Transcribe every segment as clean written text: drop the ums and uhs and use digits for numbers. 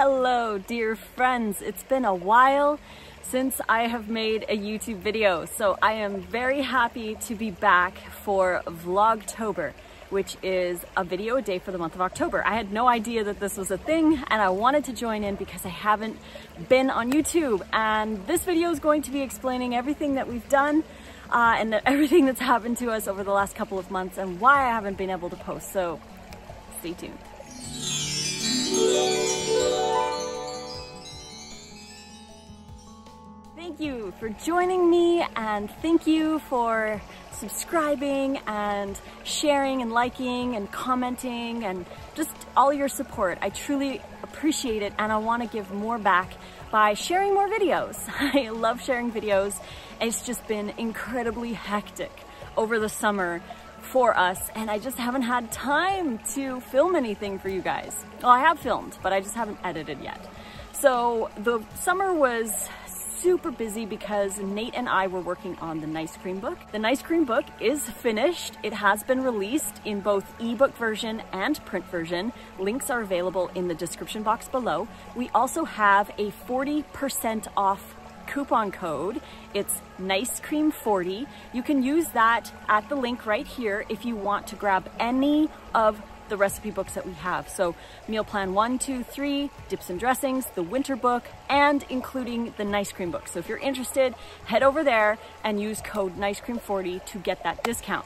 Hello, dear friends. It's been a while since I have made a YouTube video, so I am very happy to be back for Vlogtober, which is a video a day for the month of October. I had no idea that this was a thing, and I wanted to join in because I haven't been on YouTube, and this video is going to be explaining everything that we've done and everything that's happened to us over the last couple of months and why I haven't been able to post, so stay tuned. Thank you for joining me, and thank you for subscribing and sharing and liking and commenting and just all your support. I truly appreciate it, and I want to give more back by sharing more videos. I love sharing videos. It's just been incredibly hectic over the summer for us, and I just haven't had time to film anything for you guys. Well, I have filmed, but I just haven't edited yet. So the summer was super busy because Nate and I were working on the Nice Cream book. The Nice Cream book is finished. It has been released in both ebook version and print version. Links are available in the description box below. We also have a 40% off coupon code. It's Nice Cream 40. You can use that at the link right here if you want to grab any of the recipe books that we have. So Meal Plan 1, 2, 3, Dips and Dressings, the Winter book, and including the Nice Cream book. So if you're interested, head over there and use code Nice Cream 40 to get that discount.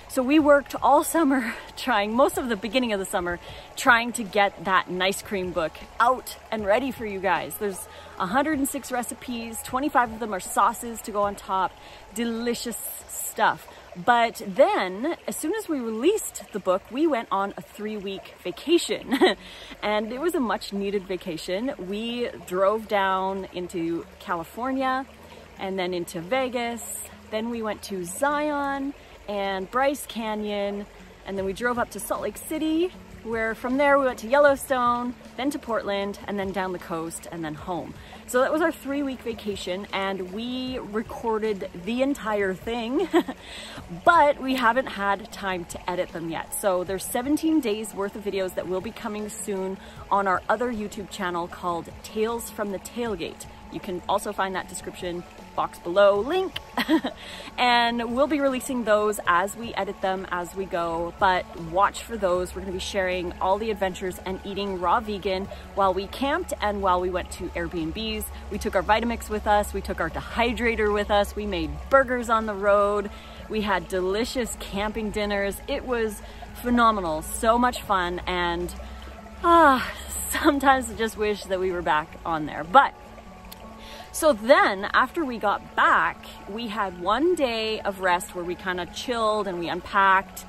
So we worked all summer most of the beginning of the summer, trying to get that Nice Cream book out and ready for you guys. There's 106 recipes, 25 of them are sauces to go on top, delicious stuff. But then, as soon as we released the book, we went on a 3-week vacation. And it was a much needed vacation. We drove down into California and then into Vegas. Then we went to Zion and Bryce Canyon. And then we drove up to Salt Lake City, where from there we went to Yellowstone, then to Portland, and then down the coast, and then home. So that was our 3-week vacation, and we recorded the entire thing, but we haven't had time to edit them yet. So there's 17 days worth of videos that will be coming soon on our other YouTube channel called Tales from the Tailgate. You can also find that description box below, link. And we'll be releasing those as we edit them as we go, but watch for those. We're gonna be sharing all the adventures and eating raw vegan while we camped and while we went to Airbnbs. We took our Vitamix with us, we took our dehydrator with us, we made burgers on the road, we had delicious camping dinners. It was phenomenal, so much fun, and sometimes I just wish that we were back on there. But so then, after we got back, we had one day of rest where we kind of chilled and we unpacked.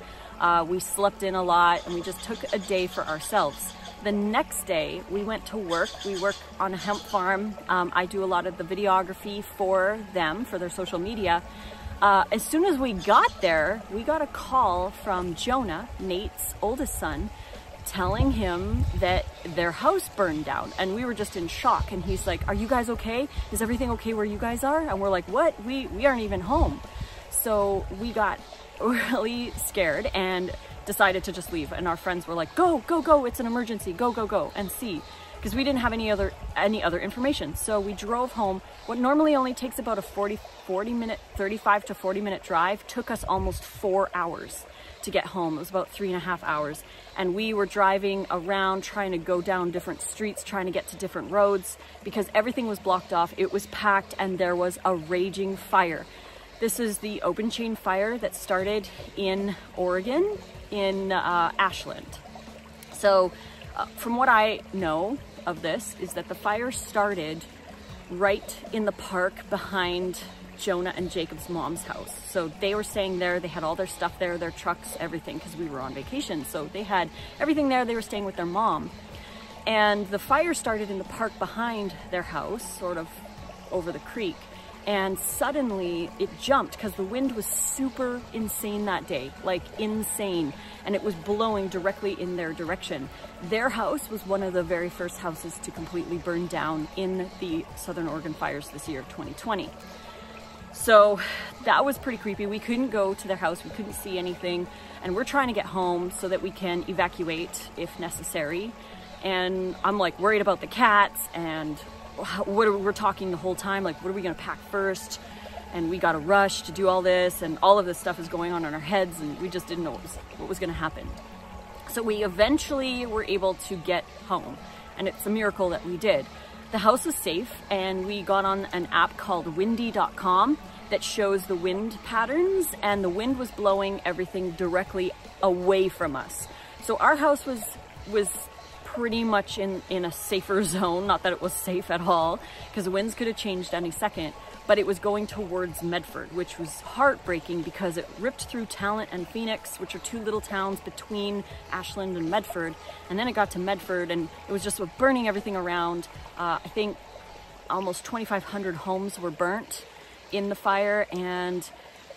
We slept in a lot and we just took a day for ourselves. The next day, we went to work. We work on a hemp farm. I do a lot of the videography for them, for their social media. As soon as we got there, we got a call from Jonah, Nate's oldest son, telling him that their house burned down, and we were just in shock. And he's like, "Are you guys okay? Is everything okay where you guys are?" And we're like, "What? We aren't even home." So we got really scared and decided to just leave. And our friends were like, "Go, go, go! It's an emergency! Go, go, go!" And see, because we didn't have any other information. So we drove home. What normally only takes about a 35 to 40 minute drive took us almost 4 hours to get home. It was about 3.5 hours. And we were driving around trying to go down different streets, trying to get to different roads because everything was blocked off. It was packed and there was a raging fire. This is the open chain fire that started in Oregon, in Ashland. So from what I know of this is that the fire started right in the park behind Jonah and Jacob's mom's house. So they were staying there. They had all their stuff there, their trucks, everything, because we were on vacation. So they had everything there. They were staying with their mom. And the fire started in the park behind their house, sort of over the creek. And suddenly it jumped because the wind was super insane that day, like insane. And it was blowing directly in their direction. Their house was one of the very first houses to completely burn down in the Southern Oregon fires this year, 2020. So that was pretty creepy. We couldn't go to their house. We couldn't see anything. And we're trying to get home so that we can evacuate if necessary. and I'm like worried about the cats, and we're talking the whole time, like, what are we gonna pack first? And we got to rush to do all this, and all of this stuff is going on in our heads, and we just didn't know what was gonna happen. So we eventually were able to get home, and it's a miracle that we did. The house was safe, and we got on an app called windy.com that shows the wind patterns, and the wind was blowing everything directly away from us. So our house was pretty much in a safer zone. Not that it was safe at all, because the winds could have changed any second, but it was going towards Medford, which was heartbreaking because it ripped through Talent and Phoenix, which are two little towns between Ashland and Medford. And then it got to Medford, and it was just burning everything around. I think almost 2,500 homes were burnt in the fire, and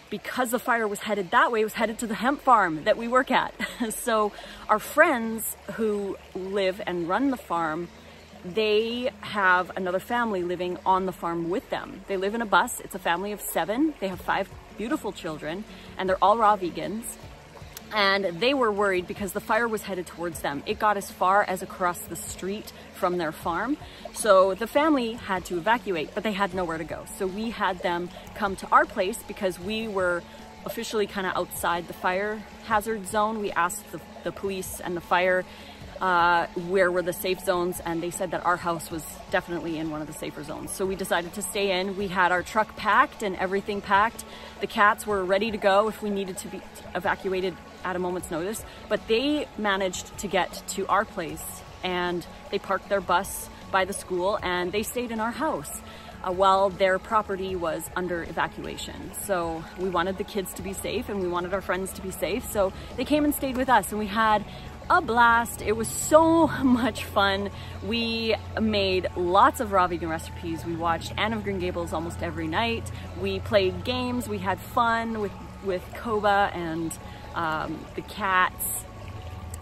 because the fire was headed that way, it was headed to the hemp farm that we work at. So our friends who live and run the farm, they have another family living on the farm with them. They live in a bus. It's a family of 7. They have 5 beautiful children, and they're all raw vegans. And they were worried because the fire was headed towards them. It got as far as across the street from their farm. So the family had to evacuate, but they had nowhere to go. So we had them come to our place because we were officially kind of outside the fire hazard zone. We asked the police and the fire where were the safe zones, and they said that our house was definitely in one of the safer zones. So we decided to stay in. We had our truck packed and everything packed. The cats were ready to go if we needed to be evacuated at a moment's notice, but they managed to get to our place, and they parked their bus by the school, and they stayed in our house while their property was under evacuation. So we wanted the kids to be safe, and we wanted our friends to be safe, so they came and stayed with us, and we had a blast. It was so much fun. We made lots of raw vegan recipes. We watched Anne of Green Gables almost every night. We played games. We had fun with Koba and the cats.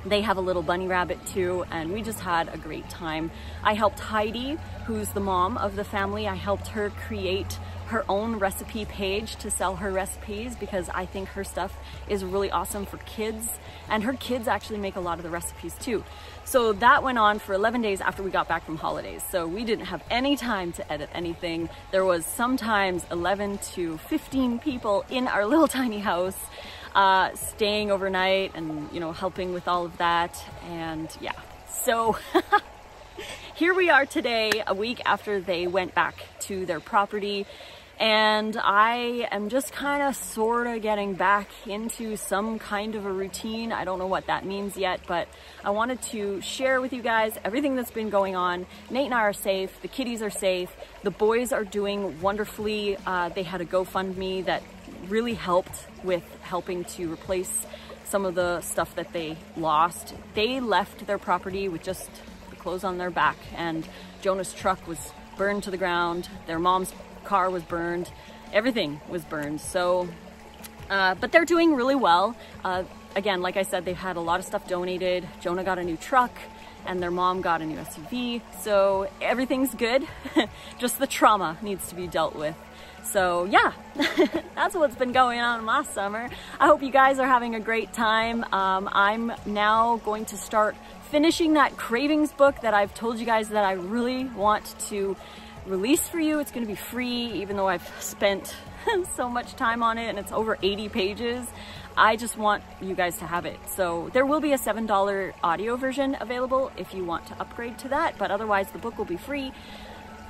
They have a little bunny rabbit too, and we just had a great time. I helped Heidi, who's the mom of the family, I helped her create her own recipe page to sell her recipes because I think her stuff is really awesome for kids, and her kids actually make a lot of the recipes too. So that went on for 11 days after we got back from holidays. So we didn't have any time to edit anything. There was sometimes 11 to 15 people in our little tiny house staying overnight and, you know, helping with all of that. And yeah, so here we are today, a week after they went back to their property, and I am just kind of sort of getting back into some kind of a routine. I don't know what that means yet, but I wanted to share with you guys everything that's been going on. Nate and I are safe, the kitties are safe, the boys are doing wonderfully. They had a GoFundMe that really helped with helping to replace some of the stuff that they lost. They left their property with just the clothes on their back, and Jonah's truck was burned to the ground. Their mom's car was burned. Everything was burned. So, but they're doing really well. Again, like I said, they've had a lot of stuff donated. Jonah got a new truck, and their mom got a new SUV. So everything's good. Just the trauma needs to be dealt with. So yeah, that's what's been going on in my summer. I hope you guys are having a great time. I'm now going to start finishing that cravings book that I've told you guys that I really want to release for you. It's going to be free, even though I've spent so much time on it and it's over 80 pages. I just want you guys to have it. So there will be a $7 audio version available if you want to upgrade to that, but otherwise the book will be free.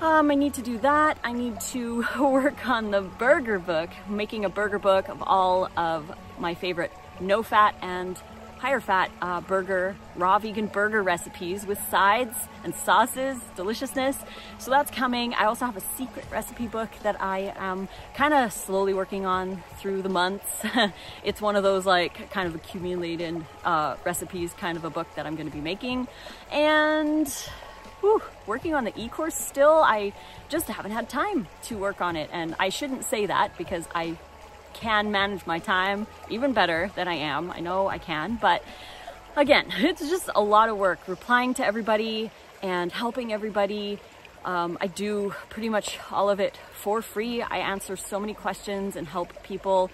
I need to do that. I need to work on the burger book, making a burger book of all of my favorite no fat and higher fat raw vegan burger recipes with sides and sauces, deliciousness. So that's coming. I also have a secret recipe book that I am kind of slowly working on through the months. It's one of those like kind of accumulated recipes, kind of a book that I'm going to be making. And working on the e-course still. I just haven't had time to work on it, and I shouldn't say that because I can manage my time even better than I am. I know I can, but again, it's just a lot of work replying to everybody and helping everybody. I do pretty much all of it for free. I answer so many questions and help people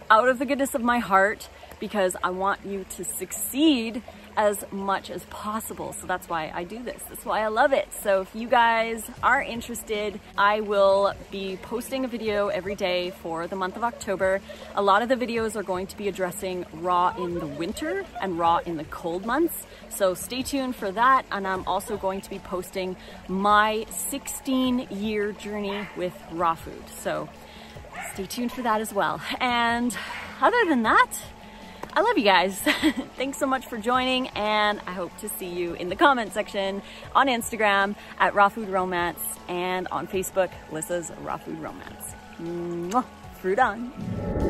out of the goodness of my heart because I want you to succeed as much as possible. So that's why I do this. That's why I love it. So if you guys are interested, I will be posting a video every day for the month of October. A lot of the videos are going to be addressing raw in the winter and raw in the cold months. So stay tuned for that. And I'm also going to be posting my 16-year journey with raw food. So stay tuned for that as well. And other than that, I love you guys. Thanks so much for joining, and I hope to see you in the comment section on Instagram at Raw Food Romance and on Facebook, Lissa's Raw Food Romance. Mwah. Fruit on.